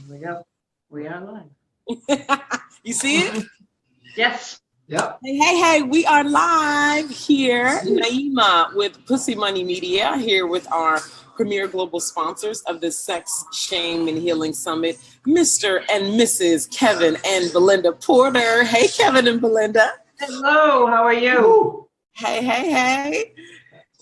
Here we go. We are live. You see it? Yes. Yep. Hey, we are live here. Naima with Pussy Money Media here with our premier global sponsors of the Sex, Shame, and Healing Summit, Mr. and Mrs. Kevin and Belinda Porter. Hey, Kevin and Belinda. Hello, how are you? Woo. Hey.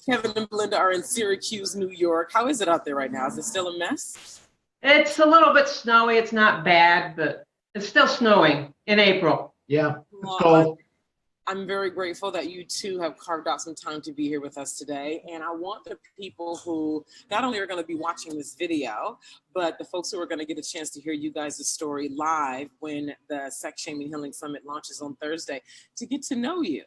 Kevin and Belinda are in Syracuse, New York. How is it out there right now? Is it still a mess? It's a little bit snowy. It's not bad, but it's still snowing in April. Yeah, it's cold. I'm very grateful that you two have carved out some time to be here with us today. And I want the people who not only are going to be watching this video, but the folks who are going to get a chance to hear you guys' story live when the Sex, Shame, and Healing Summit launches on Thursday to get to know you.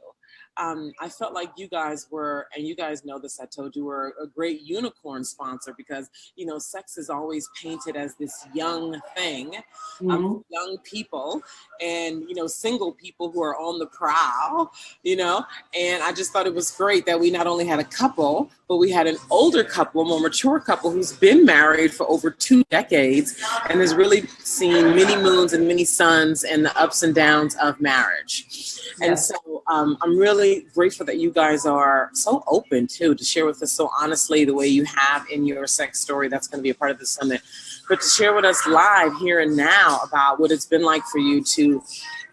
I felt like you guys were, and you guys know this, I told you, were a great unicorn sponsor because, you know, sex is always painted as this young thing, young people and, you know, single people who are on the prowl, you know, and I just thought it was great that we not only had a couple, but we had an older couple, a more mature couple who's been married for over 2 decades and has really seen many moons and many suns and the ups and downs of marriage. Yes. And so I'm really grateful that you guys are so open too to share with us so honestly the way you have in your sex story that's going to be a part of the summit, but to share with us live here and now about what it's been like for you to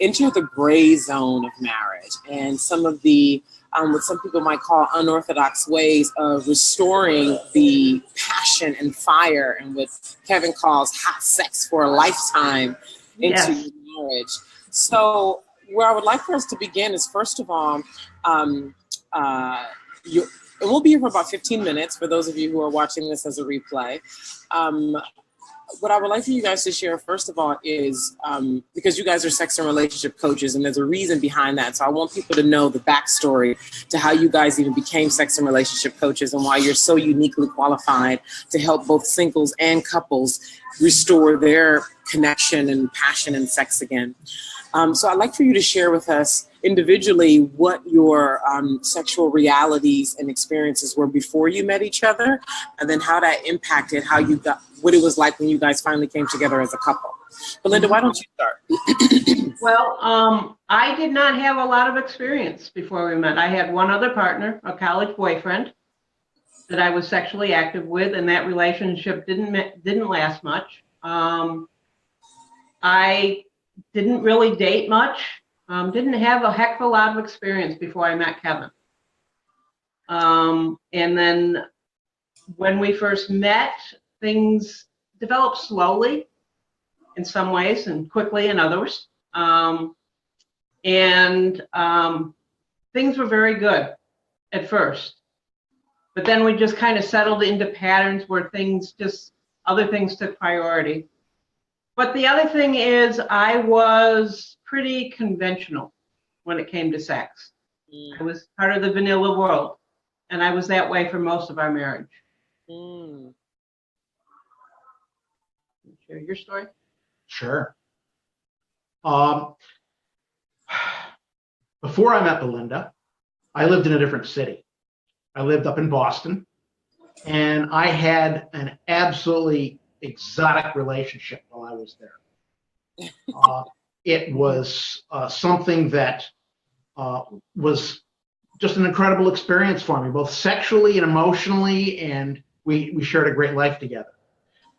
enter the gray zone of marriage and some of the what some people might call unorthodox ways of restoring the passion and fire and what Kevin calls hot sex for a lifetime into your marriage. So where I would like for us to begin is, first of all, and we'll be here for about 15 minutes for those of you who are watching this as a replay. What I would like for you guys to share, first of all, is because you guys are sex and relationship coaches, and there's a reason behind that. So I want people to know the backstory to how you guys even became sex and relationship coaches and why you're so uniquely qualified to help both singles and couples restore their connection and passion and sex again. So I'd like for you to share with us individually what your sexual realities and experiences were before you met each other, and then how that impacted how you got, what it was like when you guys finally came together as a couple. Belinda, why don't you start? Well, I did not have a lot of experience before we met. I had one other partner, a college boyfriend that I was sexually active with, and that relationship didn't last much. I didn't really date much. Didn't have a heck of a lot of experience before I met Kevin. And then when we first met, things developed slowly in some ways and quickly in others. Things were very good at first. But then we just kind of settled into patterns where other things took priority. But the other thing is I was pretty conventional when it came to sex. I was part of the vanilla world, and I was that way for most of our marriage. Share your story? Sure. Before I met Belinda, I lived in a different city. I lived up in Boston, and I had an absolutely exotic relationship while I was there. It was something that was just an incredible experience for me, both sexually and emotionally, and we shared a great life together.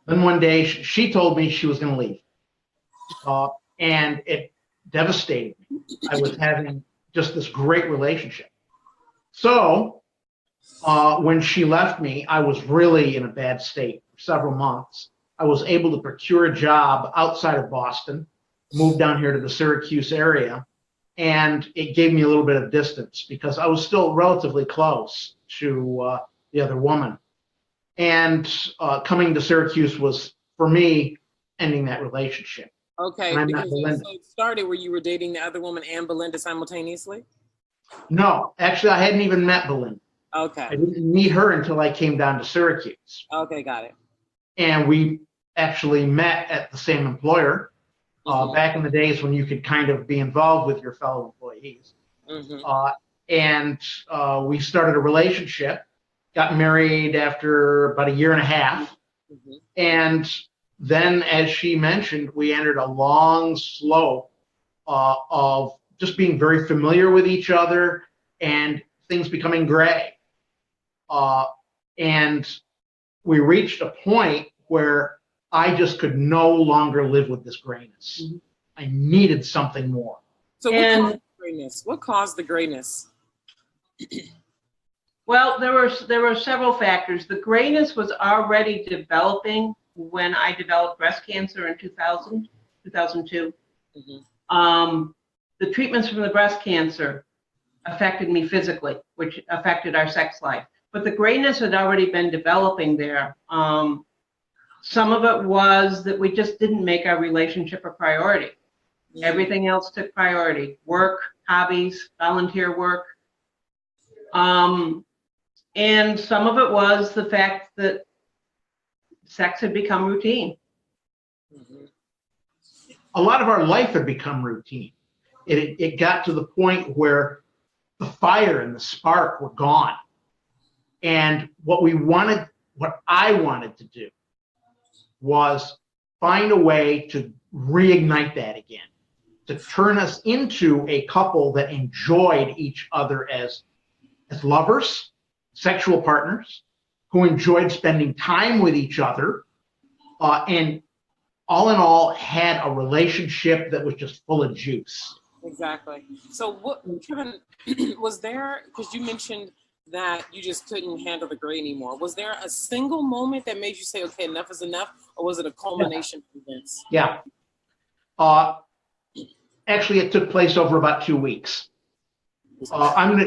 Then one day she told me she was going to leave, and it devastated me. I was having just this great relationship. So when she left me, I was really in a bad state for several months. I was able to procure a job outside of Boston, moved down here to the Syracuse area, and it gave me a little bit of distance because I was still relatively close to the other woman. And coming to Syracuse was, for me, ending that relationship. Okay, because so it started where you were dating the other woman and Belinda simultaneously? No, actually, I hadn't even met Belinda. Okay. I didn't meet her until I came down to Syracuse. Okay, got it. And we actually met at the same employer back in the days when you could kind of be involved with your fellow employees. We started a relationship, got married after about a year and a half. And then, as she mentioned, we entered a long slope of just being very familiar with each other and things becoming gray. And we reached a point where I just could no longer live with this grayness. Mm-hmm. I needed something more. So what caused the grayness? What caused the grayness? Well, there were several factors. The grayness was already developing when I developed breast cancer in 2002. Mm-hmm. The treatments from the breast cancer affected me physically, which affected our sex life. But the grayness had already been developing there. Some of it was that we just didn't make our relationship a priority. Mm-hmm. Everything else took priority: work, hobbies, volunteer work. And some of it was the fact that sex had become routine. Mm-hmm. A lot of our life had become routine. It got to the point where the fire and the spark were gone. And what I wanted to do was find a way to reignite that again, to turn us into a couple that enjoyed each other as lovers, sexual partners, who enjoyed spending time with each other, and all in all had a relationship that was just full of juice. Exactly. So what, Kevin, was there, because you mentioned that you just couldn't handle the gray anymore, was there a single moment that made you say, okay, enough is enough, or was it a culmination of events? Yeah. Actually, it took place over about 2 weeks. I've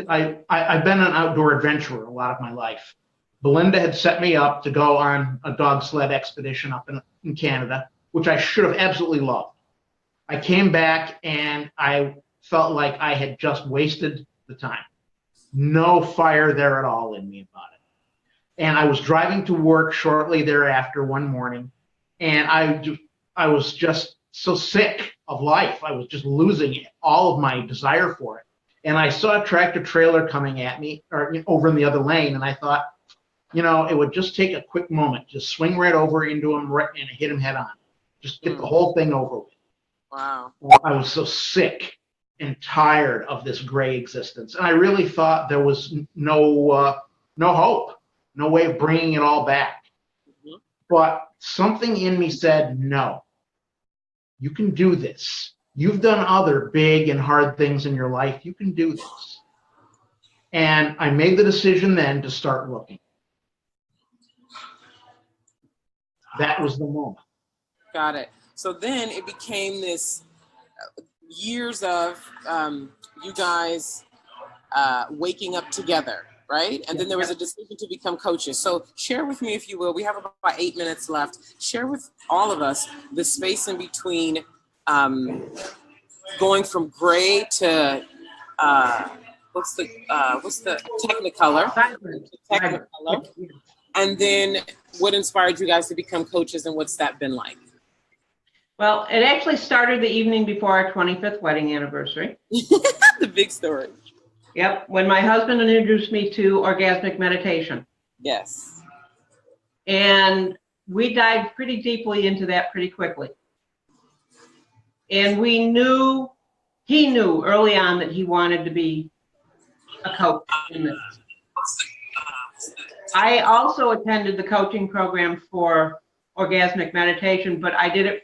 been an outdoor adventurer a lot of my life. Belinda had set me up to go on a dog sled expedition up in Canada, which I should have absolutely loved. I came back and I felt like I had just wasted the time. No fire there at all in me about it. And I was driving to work shortly thereafter one morning, and I was just so sick of life. I was just losing all of my desire for it. And I saw a tractor trailer coming at me, or over in the other lane, and I thought, it would just take a quick moment, just swing right over into him and hit him head on. Just get the whole thing over with. Wow. I was so sick and tired of this gray existence. And I really thought there was no hope, no way of bringing it all back. Mm-hmm. But something in me said, no, you can do this. You've done other big and hard things in your life. You can do this. And I made the decision then to start looking. That was the moment. Got it. So then it became this years of you guys waking up together, right? And then there was a decision to become coaches. So share with me, if you will, we have about 8 minutes left. Share with all of us the space in between going from gray to what's the Technicolor, and then what inspired you guys to become coaches, and what's that been like? Well, it actually started the evening before our 25th wedding anniversary. The big story. Yep, when my husband introduced me to orgasmic meditation. Yes. And we dived pretty deeply into that pretty quickly. And he knew early on that he wanted to be a coach in this. I also attended the coaching program for orgasmic meditation, but I did it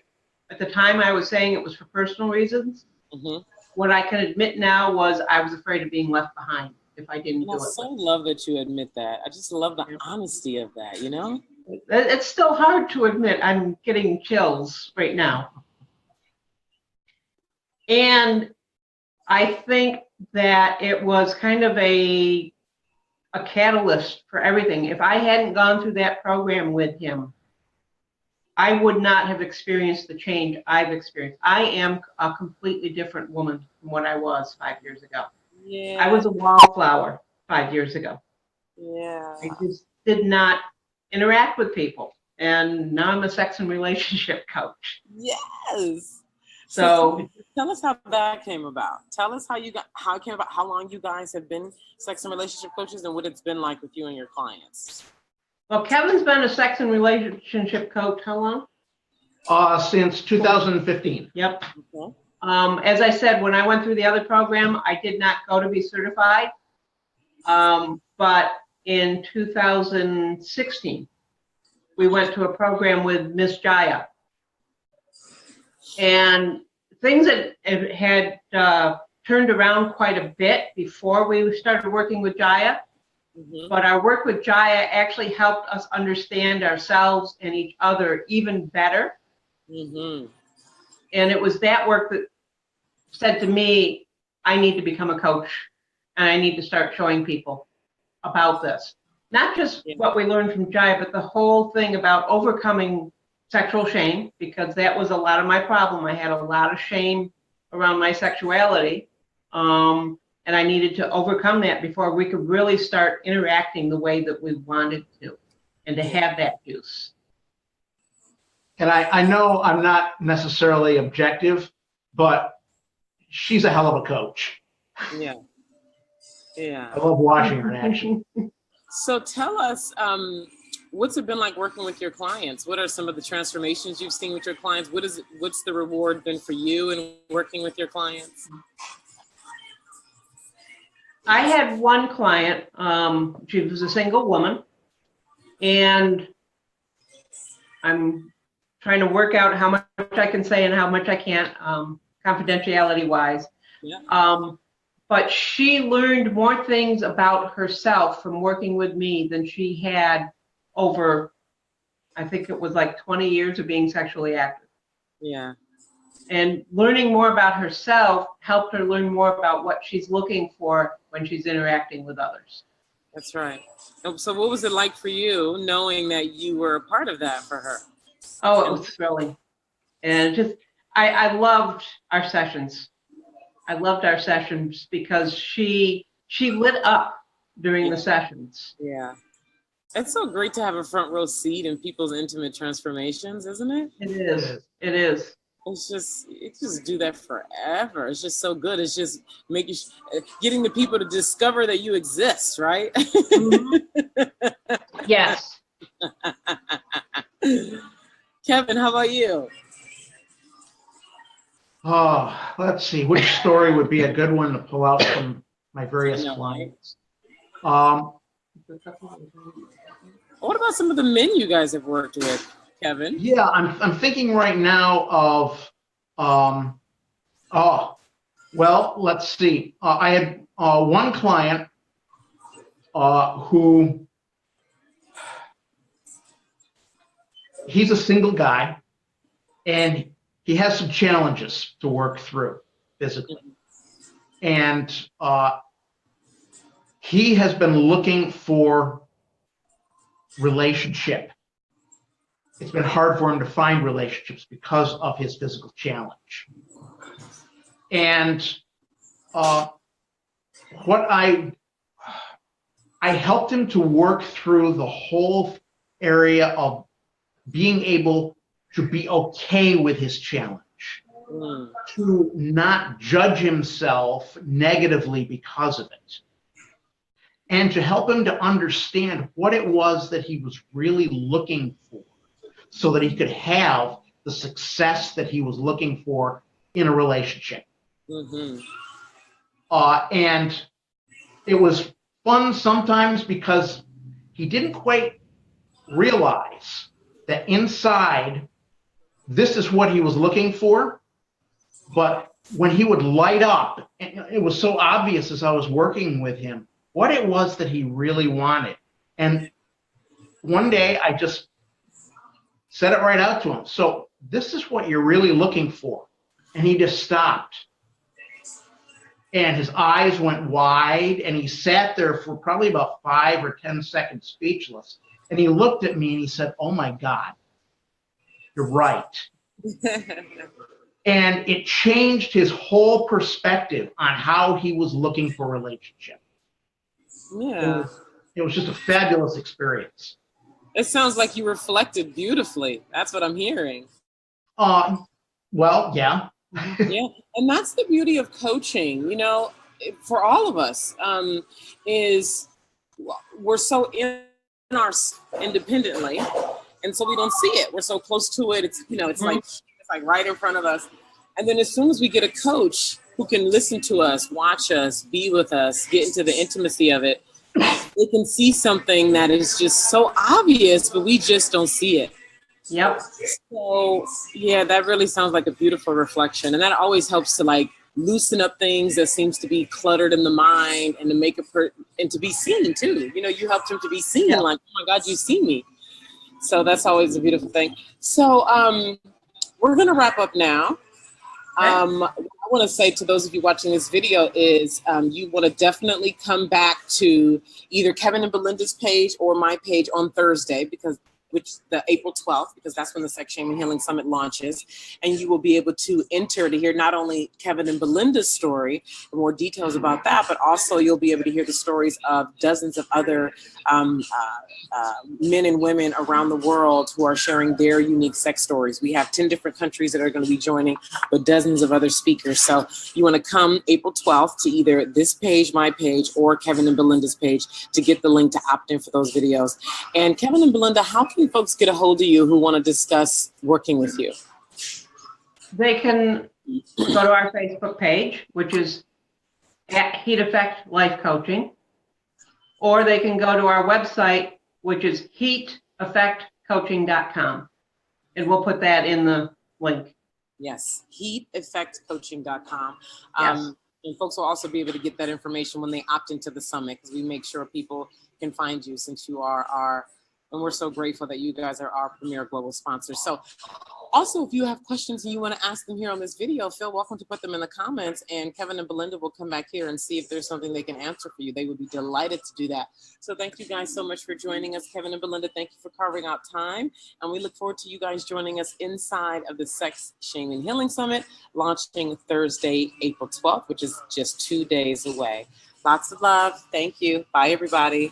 at the time. I was saying it was for personal reasons. Mm-hmm. What I can admit now was I was afraid of being left behind if I didn't do it. I so love that you admit that. I just love the honesty of that, It's still hard to admit. I'm getting chills right now. And I think that it was kind of a catalyst for everything. If I hadn't gone through that program with him, I would not have experienced the change I've experienced. I am a completely different woman from what I was 5 years ago. Yeah. I was a wallflower 5 years ago. Yeah. I just did not interact with people. And now I'm a sex and relationship coach. Yes. So tell us how that came about. Tell us how it came about, how long you guys have been sex and relationship coaches, and what it's been like with you and your clients. Well, Kevin's been a sex and relationship coach how long? Since 2015. Yep. Okay. As I said, when I went through the other program, I did not go to be certified. But in 2016, we went to a program with Miss Jaya. And things had turned around quite a bit before we started working with Jaya. Mm-hmm. But our work with Jaya actually helped us understand ourselves and each other even better. Mm-hmm. And it was that work that said to me, I need to become a coach and I need to start showing people about this. Not just what we learned from Jaya, but the whole thing about overcoming sexual shame, because that was a lot of my problem. I had a lot of shame around my sexuality. And I needed to overcome that before we could really start interacting the way that we wanted to and to have that use. And I know I'm not necessarily objective, but she's a hell of a coach. Yeah. Yeah. I love watching her in action. So tell us, what's it been like working with your clients? What are some of the transformations you've seen with your clients? What's the reward been for you in working with your clients? I had one client, she was a single woman, and I'm trying to work out how much I can say and how much I can't, confidentiality wise. Yeah. But she learned more things about herself from working with me than she had over, I think it was like 20 years of being sexually active. Yeah. And learning more about herself helped her learn more about what she's looking for when she's interacting with others. That's right. So what was it like for you knowing that you were a part of that for her? Oh, it was thrilling. And just, I loved our sessions. I loved our sessions because she lit up during the sessions. Yeah. It's so great to have a front row seat in people's intimate transformations, isn't it? It is. It is. It just do that forever. It's just so good. It's just getting the people to discover that you exist, right? Mm-hmm. Yes. Kevin, how about you? Oh, let's see. Which story would be a good one to pull out from my various clients? What about some of the men you guys have worked with, Kevin? Yeah, I'm thinking right now of, well, let's see. I had one client who, he's a single guy, and he has some challenges to work through physically. And he has been looking for relationship. It's been hard for him to find relationships because of his physical challenge. And what I helped him to work through the whole area of being able to be okay with his challenge, to not judge himself negatively because of it, and to help him to understand what it was that he was really looking for so that he could have the success that he was looking for in a relationship. Mm-hmm. And it was fun sometimes because he didn't quite realize that inside, this is what he was looking for. But when he would light up, it was so obvious as I was working with him, what it was that he really wanted. And one day I just said it right out to him. So this is what you're really looking for. And he just stopped. And his eyes went wide, and he sat there for probably about 5 or 10 seconds speechless. And he looked at me and he said, "Oh my God, you're right." And it changed his whole perspective on how he was looking for a relationship. Yeah. It was just a fabulous experience. It sounds like you reflected beautifully. That's what I'm hearing. Well, yeah. Yeah. And that's the beauty of coaching, you know, for all of us, is we're so in our independently, And so we don't see it. We're so close to it. It's, it's like right in front of us. And then as soon as we get a coach who can listen to us, watch us, be with us, get into the intimacy of it, they can see something that is just so obvious, but we just don't see it. Yep. So yeah, that really sounds like a beautiful reflection. And that always helps to like loosen up things that seems to be cluttered in the mind, and to make and to be seen too. You helped him to be seen, like, oh my God, you see me. So that's always a beautiful thing. So we're gonna wrap up now. What I want to say to those of you watching this video is you want to definitely come back to either Kevin and Belinda's page or my page on Thursday, which the April 12th, because that's when the Sex, Shame, and Healing Summit launches. And you will be able to enter to hear not only Kevin and Belinda's story, more details about that, but also you'll be able to hear the stories of dozens of other men and women around the world who are sharing their unique sex stories. We have 10 different countries that are going to be joining, with dozens of other speakers. So you want to come April 12th to either this page, my page, or Kevin and Belinda's page to get the link to opt in for those videos. And Kevin and Belinda, how can folks get a hold of you who want to discuss working with you? They can go to our Facebook page, which is at Heat Effect Life Coaching, or they can go to our website, which is heateffectcoaching.com. And we'll put that in the link. Yes, heateffectcoaching.com. Yes. And folks will also be able to get that information when they opt into the summit, because we make sure people can find you, since you are and we're so grateful that you guys are our premier global sponsors. So also, if you have questions and you want to ask them here on this video, feel welcome to put them in the comments, and Kevin and Belinda will come back here and see if there's something they can answer for you. They would be delighted to do that. So thank you guys so much for joining us. Kevin and Belinda, thank you for carving out time. And we look forward to you guys joining us inside of the Sex, Shame, and Healing Summit, launching Thursday, April 12th, which is just 2 days away. Lots of love. Thank you. Bye, everybody.